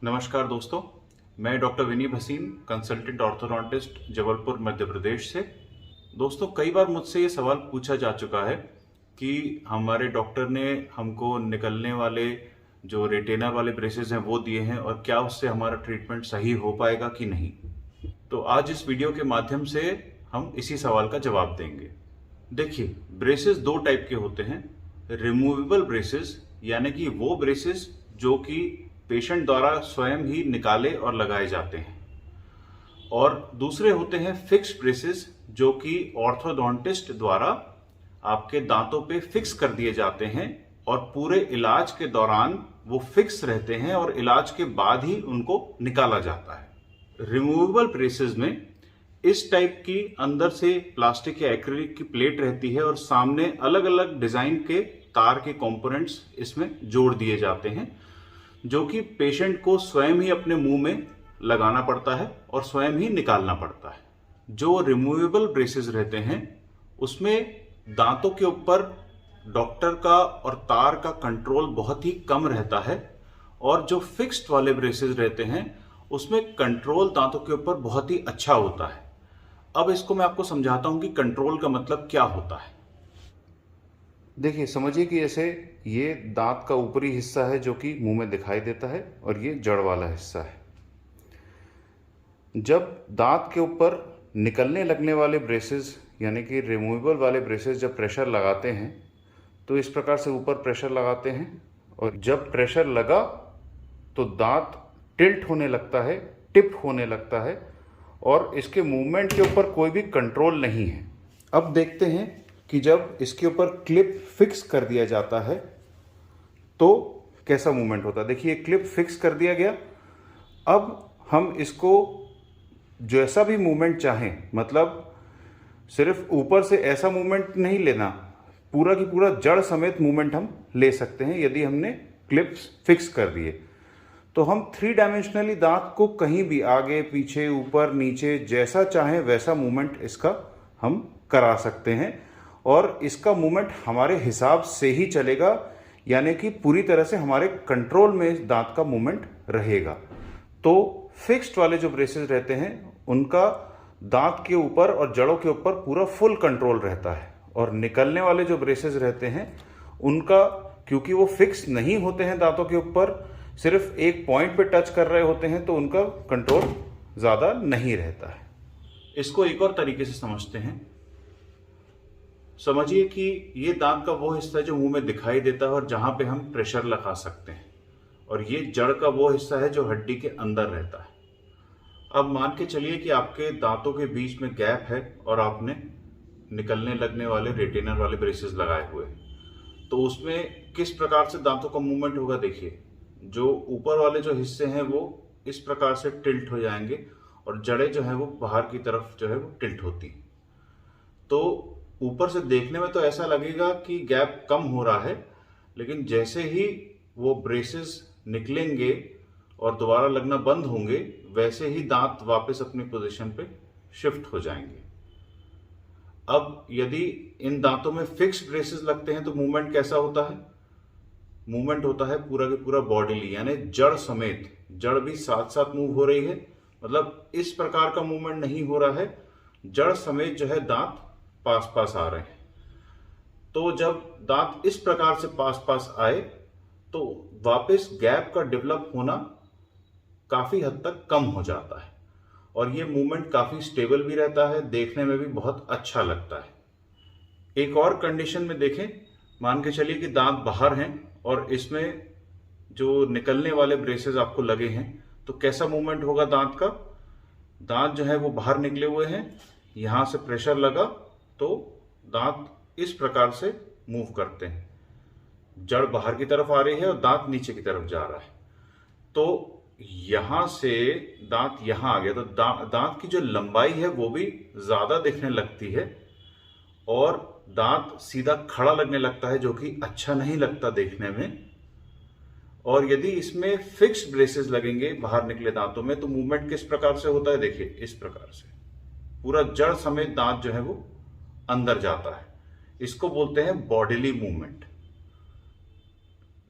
नमस्कार दोस्तों, मैं doctor Vineet Bhasin, consultant orthodontist, Jabalpur Madhya Pradesh से। दोस्तों, कई बार मुझसे ये सवाल पूछा जा चुका है कि हमारे डॉक्टर ने हमको निकलने वाले जो रिटेनर वाले ब्रेसेस हैं वो दिए हैं और क्या उससे हमारा ट्रीटमेंट सही हो पाएगा कि नहीं। तो आज इस वीडियो के माध्यम से हम इसी सवाल का जवाब देंगे। देखिए, ब्रेसेस दो टाइप के होते हैं। रिमूवेबल ब्रेसेस यानी कि वो ब्रेसेस जो कि पेशेंट द्वारा स्वयं ही निकाले और लगाए जाते हैं, और दूसरे होते हैं फिक्स ब्रेसेस जो कि ऑर्थोडोंटिस्ट द्वारा आपके दांतों पे फिक्स कर दिए जाते हैं और पूरे इलाज के दौरान वो फिक्स रहते हैं और इलाज के बाद ही उनको निकाला जाता है। रिमूवेबल ब्रेसेस में इस टाइप की अंदर से प्लास्टिक या एक्रिलिक की प्लेट रहती है और सामने अलग अलग डिजाइन के तार के कंपोनेंट्स इसमें जोड़ दिए जाते हैं, जो कि पेशेंट को स्वयं ही अपने मुंह में लगाना पड़ता है और स्वयं ही निकालना पड़ता है। जो रिमूवेबल ब्रेसेस रहते हैं उसमें दांतों के ऊपर डॉक्टर का और तार का कंट्रोल बहुत ही कम रहता है, और जो फिक्स्ड वाले ब्रेसेस रहते हैं उसमें कंट्रोल दांतों के ऊपर बहुत ही अच्छा होता है। अब इसको मैं आपको समझाता हूं कि कंट्रोल का मतलब क्या होता है। देखिए, समझिए कि जैसे ये दांत का ऊपरी हिस्सा है जो कि मुंह में दिखाई देता है और ये जड़ वाला हिस्सा है। जब दांत के ऊपर निकलने लगने वाले ब्रेसेस यानी कि रिमूवेबल वाले ब्रेसेस जब प्रेशर लगाते हैं तो इस प्रकार से ऊपर प्रेशर लगाते हैं, और जब प्रेशर लगा तो दांत टिल्ट होने लगता है, टिप होने लगता है, और इसके मूवमेंट के ऊपर कोई भी कंट्रोल नहीं है। अब देखते हैं कि जब इसके ऊपर क्लिप फिक्स कर दिया जाता है तो कैसा मूवमेंट होता है। देखिए, क्लिप फिक्स कर दिया गया। अब हम इसको जैसा भी मूवमेंट चाहें, मतलब सिर्फ ऊपर से ऐसा मूवमेंट नहीं लेना, पूरा की पूरा जड़ समेत मूवमेंट हम ले सकते हैं। यदि हमने क्लिप्स फिक्स कर दिए तो हम 3 डायमेंशनली दांत को कहीं भी आगे पीछे ऊपर नीचे जैसा चाहें वैसा मूवमेंट इसका हम करा सकते हैं, और इसका मूवमेंट हमारे हिसाब से ही चलेगा, यानी कि पूरी तरह से हमारे कंट्रोल में दांत का मूवमेंट रहेगा। तो फिक्स्ड वाले जो ब्रेसेस रहते हैं उनका दांत के ऊपर और जड़ों के ऊपर पूरा फुल कंट्रोल रहता है, और निकलने वाले जो ब्रेसेस रहते हैं उनका, क्योंकि वो फिक्स नहीं होते हैं दांतों के ऊपर, सिर्फ एक पॉइंट पे टच कर रहे होते हैं, तो उनका कंट्रोल ज़्यादा नहीं रहता है। इसको एक और तरीके से समझते हैं। समझिए कि ये दांत का वो हिस्सा है जो मुंह में दिखाई देता है और जहां पे हम प्रेशर लगा सकते हैं, और ये जड़ का वो हिस्सा है जो हड्डी के अंदर रहता है। अब मान के चलिए कि आपके दांतों के बीच में गैप है और आपने निकलने लगने वाले रिटेनर वाले ब्रेसेस लगाए हुए हैं, तो उसमें किस प्रकार से दांतों का मूवमेंट होगा। देखिए, जो ऊपर वाले जो हिस्से हैं वो इस प्रकार से टिल्ट हो जाएंगे और जड़ें जो है वो बाहर की तरफ जो है वो टिल्ट होती हैं। तो ऊपर से देखने में तो ऐसा लगेगा कि गैप कम हो रहा है, लेकिन जैसे ही वो ब्रेसेस निकलेंगे और दोबारा लगना बंद होंगे, वैसे ही दांत वापस अपनी पोजीशन पे शिफ्ट हो जाएंगे। अब यदि इन दांतों में फिक्स ब्रेसेस लगते हैं तो मूवमेंट कैसा होता है। मूवमेंट होता है पूरा के पूरा बॉडीली, यानी जड़ समेत, जड़ भी साथ साथ मूव हो रही है, मतलब इस प्रकार का मूवमेंट नहीं हो रहा है, जड़ समेत जो है दांत पास पास आ रहे हैं। तो जब दांत इस प्रकार से पास पास आए तो वापस गैप का डेवलप होना काफी हद तक कम हो जाता है, और ये मूवमेंट काफी स्टेबल भी रहता है, देखने में भी बहुत अच्छा लगता है। एक और कंडीशन में देखें, मान के चलिए कि दांत बाहर हैं और इसमें जो निकलने वाले ब्रेसेस आपको लगे हैं, तो कैसा मूवमेंट होगा दांत का। दांत जो है वो बाहर निकले हुए हैं, यहां से प्रेशर लगा तो दांत इस प्रकार से मूव करते हैं, जड़ बाहर की तरफ आ रही है और दांत नीचे की तरफ जा रहा है। तो यहां से दांत यहां आ गया तो दांत की जो लंबाई है वो भी ज्यादा दिखने लगती है, और दांत सीधा खड़ा लगने लगता है, जो कि अच्छा नहीं लगता देखने में। और यदि इसमें फिक्स्ड ब्रेसेस लगेंगे बाहर निकले दांतों में तो मूवमेंट किस प्रकार से होता है। देखिए, इस प्रकार से पूरा जड़ समेत दांत जो है वो अंदर जाता है। इसको बोलते हैं बॉडीली मूवमेंट।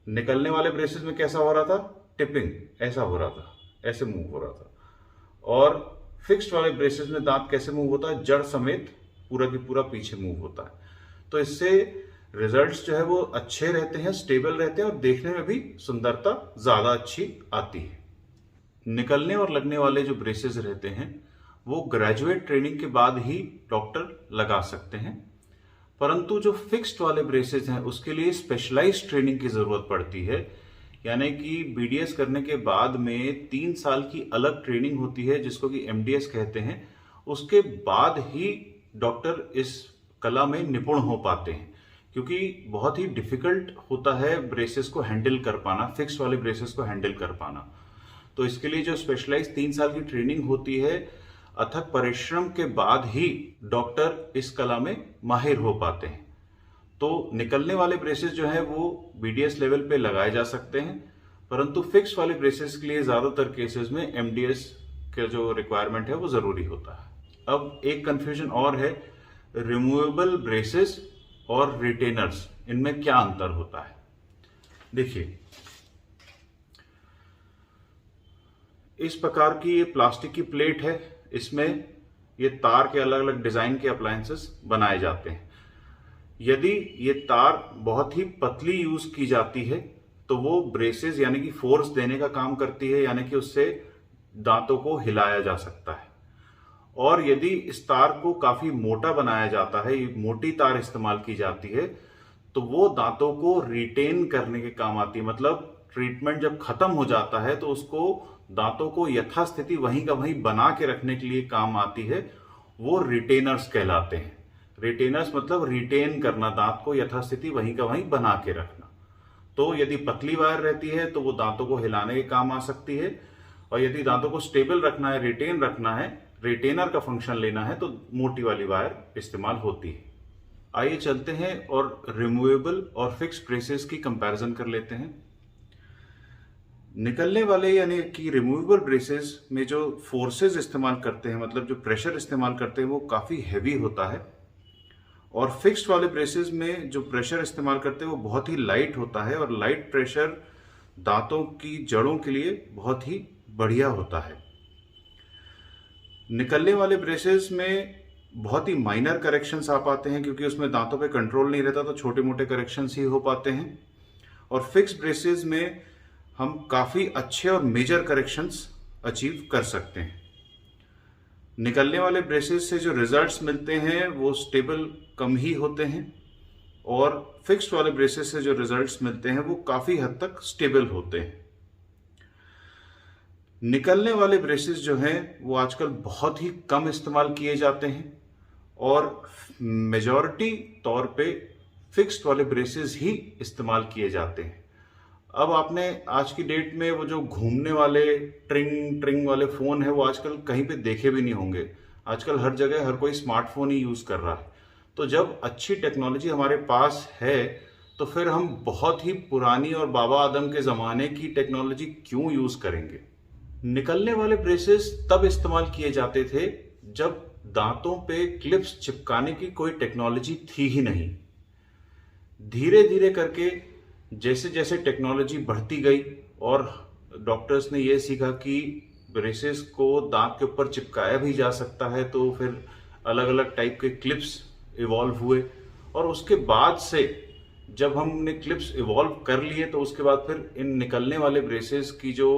निकलने वाले ब्रेसेस में कैसा हो रहा था, टिपिंग ऐसा हो रहा था, ऐसे मूव हो रहा था। और फिक्स्ड वाले ब्रेसेस में दांत कैसे मूव होता है, जड़ समेत पूरा की पूरा पीछे मूव होता है। तो इससे रिजल्ट्स जो है वो अच्छे रहते हैं, स्टेबल रहते हैं और देखने में भी सुंदरता ज्यादा अच्छी आती है। निकलने और लगने वाले जो ब्रेसेस रहते हैं वो ग्रेजुएट ट्रेनिंग के बाद ही डॉक्टर लगा सकते हैं, परंतु जो फिक्स्ड वाले ब्रेसेस हैं उसके लिए स्पेशलाइज्ड ट्रेनिंग की जरूरत पड़ती है। यानी कि बीडीएस करने के बाद में 3 साल की अलग ट्रेनिंग होती है जिसको कि एमडीएस कहते हैं। उसके बाद ही डॉक्टर इस कला में निपुण हो पाते हैं, क्योंकि बहुत ही डिफिकल्ट होता है ब्रेसेस को हैंडल कर पाना, फिक्स्ड वाले ब्रेसेस को हैंडल कर पाना। तो इसके लिए जो स्पेशलाइज 3 साल की ट्रेनिंग होती है, अथक परिश्रम के बाद ही डॉक्टर इस कला में माहिर हो पाते हैं। तो निकलने वाले ब्रेसेस जो है वो बीडीएस लेवल पे लगाए जा सकते हैं, परंतु फिक्स वाले ब्रेसेस के लिए ज्यादातर केसेस में एमडीएस का जो रिक्वायरमेंट है वो जरूरी होता है। अब एक कंफ्यूजन और है, रिमूवेबल ब्रेसेस और रिटेनर्स, इनमें क्या अंतर होता है। देखिए, इस प्रकार की ये प्लास्टिक की प्लेट है, इसमें ये तार के अलग अलग डिजाइन के अप्लायंसेस बनाए जाते हैं। यदि ये तार बहुत ही पतली यूज की जाती है तो वो ब्रेसेस यानी कि फोर्स देने का काम करती है, यानी कि उससे दांतों को हिलाया जा सकता है। और यदि इस तार को काफी मोटा बनाया जाता है, मोटी तार इस्तेमाल की जाती है, तो वो दांतों को रिटेन करने के काम आती है। मतलब ट्रीटमेंट जब खत्म हो जाता है तो उसको दांतों को यथास्थिति वहीं का वहीं बना के रखने के लिए काम आती है, वो रिटेनर्स कहलाते हैं। रिटेनर्स मतलब रिटेन करना, दांत को यथास्थिति वहीं का वहीं बना के रखना। तो यदि पतली वायर रहती है तो वो दांतों को हिलाने के काम आ सकती है, और यदि दांतों को स्टेबल रखना है, रिटेन रखना है, रिटेनर का फंक्शन लेना है, तो मोटी वाली वायर इस्तेमाल होती है। आइए चलते हैं और रिमूवेबल और फिक्स्ड ब्रेसेस की कंपैरिजन कर लेते हैं। निकलने वाले यानी कि रिमूवेबल ब्रेसेस में जो फोर्सेस इस्तेमाल करते हैं, मतलब जो प्रेशर इस्तेमाल करते हैं, वो काफी हैवी होता है। और फिक्स्ड वाले ब्रेसेस में जो प्रेशर इस्तेमाल करते हैं वो बहुत ही लाइट होता है, और लाइट प्रेशर दांतों की जड़ों के लिए बहुत ही बढ़िया होता है। निकलने वाले ब्रेसेस में बहुत ही माइनर करेक्शंस आ पाते हैं, क्योंकि उसमें दांतों पे कंट्रोल नहीं रहता, तो छोटे मोटे करेक्शंस ही हो पाते हैं। और फिक्स्ड ब्रेसेस में हम काफी अच्छे और मेजर करेक्शंस अचीव कर सकते हैं। निकलने वाले ब्रेसेस से जो रिजल्ट्स मिलते हैं वो स्टेबल कम ही होते हैं, और फिक्स्ड वाले ब्रेसेस से जो रिजल्ट्स मिलते हैं वो काफी हद तक स्टेबल होते हैं। निकलने वाले ब्रेसेस जो हैं वो आजकल बहुत ही कम इस्तेमाल किए जाते हैं, और मेजॉरिटी तौर पे फिक्स्ड वाले ब्रेसेस ही इस्तेमाल किए जाते हैं। अब आपने आज की डेट में वो जो घूमने वाले ट्रिंग ट्रिंग वाले फोन है वो आजकल कहीं पे देखे भी नहीं होंगे। आजकल हर जगह हर कोई स्मार्टफोन ही यूज कर रहा है। तो जब अच्छी टेक्नोलॉजी हमारे पास है तो फिर हम बहुत ही पुरानी और बाबा आदम के जमाने की टेक्नोलॉजी क्यों यूज करेंगे। निकलने वाले ब्रेसेस तब इस्तेमाल किए जाते थे जब दांतों पे क्लिप्स चिपकाने की कोई टेक्नोलॉजी थी ही नहीं। धीरे धीरे करके जैसे जैसे टेक्नोलॉजी बढ़ती गई और डॉक्टर्स ने यह सीखा कि ब्रेसेस को दांत के ऊपर चिपकाया भी जा सकता है, तो फिर अलग अलग टाइप के क्लिप्स इवॉल्व हुए। और उसके बाद से जब हमने क्लिप्स इवॉल्व कर लिए तो उसके बाद फिर इन निकलने वाले ब्रेसेस की जो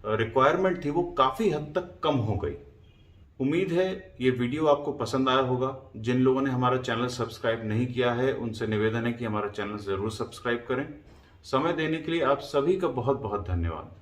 रिक्वायरमेंट थी वो काफ़ी हद तक कम हो गई। उम्मीद है ये वीडियो आपको पसंद आया होगा। जिन लोगों ने हमारा चैनल सब्सक्राइब नहीं किया है उनसे निवेदन है कि हमारा चैनल ज़रूर सब्सक्राइब करें। समय देने के लिए आप सभी का बहुत बहुत धन्यवाद।